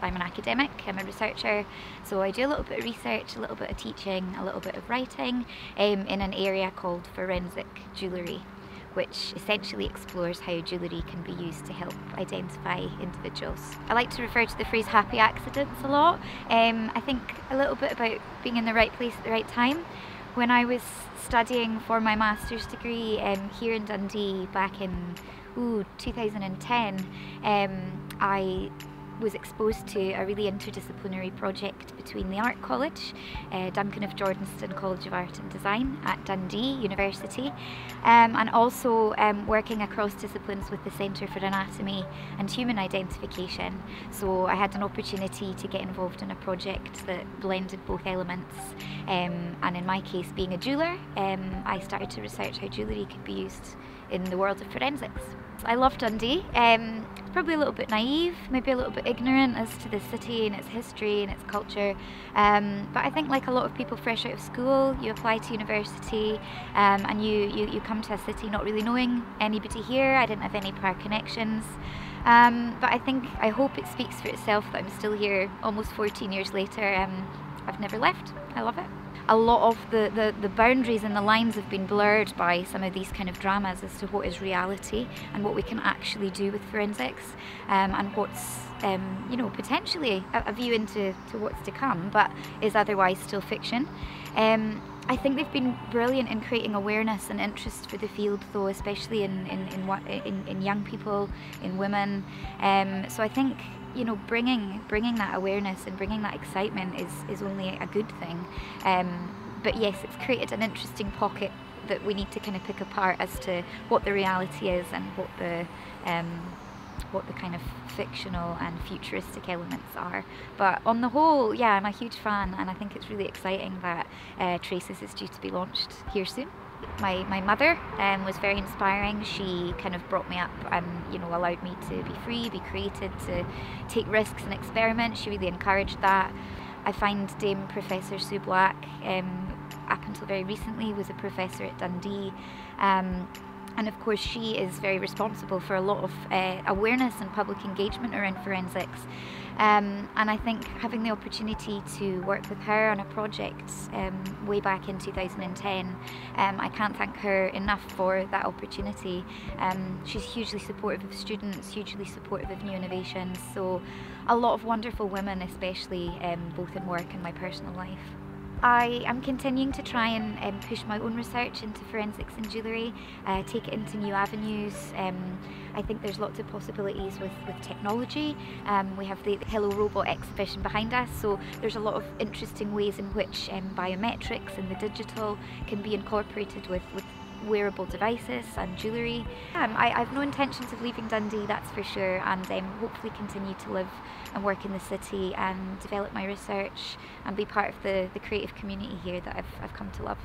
I'm an academic, I'm a researcher, so I do a little bit of research, a little bit of teaching, a little bit of writing in an area called forensic jewellery, which essentially explores how jewellery can be used to help identify individuals. I like to refer to the phrase happy accidents a lot. I think a little bit about being in the right place at the right time. When I was studying for my master's degree here in Dundee back in 2010, I was exposed to a really interdisciplinary project between the Art College, Duncan of Jordanston College of Art and Design at Dundee University, and also working across disciplines with the Centre for Anatomy and Human Identification. So I had an opportunity to get involved in a project that blended both elements, and in my case, being a jeweller, I started to research how jewellery could be used in the world of forensics. I love Dundee. Probably a little bit naive, maybe a little bit ignorant as to the city and its history and its culture, but I think like a lot of people fresh out of school, you apply to university and you come to a city not really knowing anybody here. I didn't have any prior connections, but I hope it speaks for itself that I'm still here almost 14 years later. I've never left. I love it. A lot of the boundaries and the lines have been blurred by some of these kind of dramas as to what is reality and what we can actually do with forensics, and what's potentially a view into what's to come, but is otherwise still fiction. I think they've been brilliant in creating awareness and interest for the field, though, especially in young people, in women. So I think bringing that awareness and bringing that excitement is only a good thing. But yes, it's created an interesting pocket that we need to kind of pick apart as to what the reality is and what the kind of fictional and futuristic elements are. But on the whole, yeah, I'm a huge fan, and I think it's really exciting that Traces is due to be launched here soon. My mother was very inspiring. She kind of brought me up and allowed me to be free, be creative, to take risks and experiment. She really encouraged that. I find Dame Professor Sue Black, up until very recently, was a professor at Dundee. And of course she is very responsible for a lot of awareness and public engagement around forensics. And I think having the opportunity to work with her on a project way back in 2010, I can't thank her enough for that opportunity. She's hugely supportive of students, hugely supportive of new innovations, so a lot of wonderful women, especially both in work and my personal life. I am continuing to try and push my own research into forensics and jewellery, take it into new avenues. I think there's lots of possibilities with technology. We have the Hello Robot exhibition behind us, so there's a lot of interesting ways in which biometrics and the digital can be incorporated with wearable devices and jewellery. I've no intentions of leaving Dundee, that's for sure, and hopefully continue to live and work in the city and develop my research and be part of the creative community here that I've come to love.